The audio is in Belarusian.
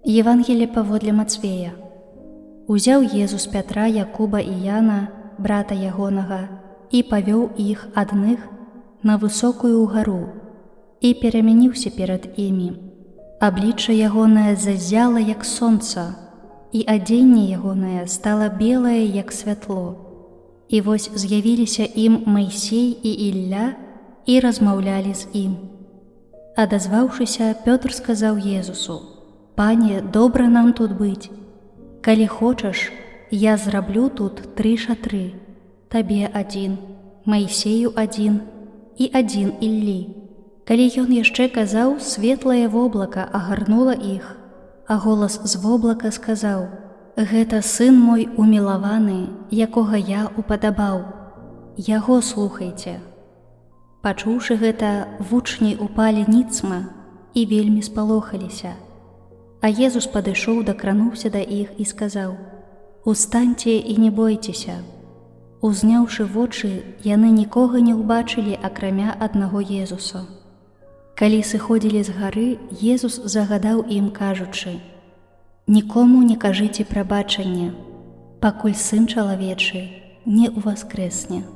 Евангелие паводле Мацвея. Узяў Езус Пятра, Якуба і Яна, брата ягонага, і павёў іх адных на высокую гару і перамяніўся перад імі. Аблічча ягонае зазяла, як сонца, і адзенне ягонае стала белае, як святло. І вось з'явіліся ім Майсей і Ілля і размаўлялі з ім. Адазваўшыся, Пётр сказаў Езусу: «Пане, добра нам тут быць. Калі хочаш, я зраблю тут 3 шатры, табе адзін, Майсею адзін і адзін Іллі». Калі ён яшчэ казаў, светлае воблака агарнула іх, а голас з воблака сказаў: «Гэта сын мой умілаваны, якога я упадабаў. Яго слухайце». Пачуўшы гэта, вучні упалі ніцма і вельмі спалохаліся. А Езус падышоў, дакрануўся да іх і сказаў: «Устаньце і не бойцеся». Узняўшы вочы, яны нікога не ўбачылі, акрамя аднаго Езуса. Калі сыходзілі з гары, Езус загадаў ім, кажучы: «Нікому не кажыце прабачання, пакуль Сын чалавечы не ўваскрэсне».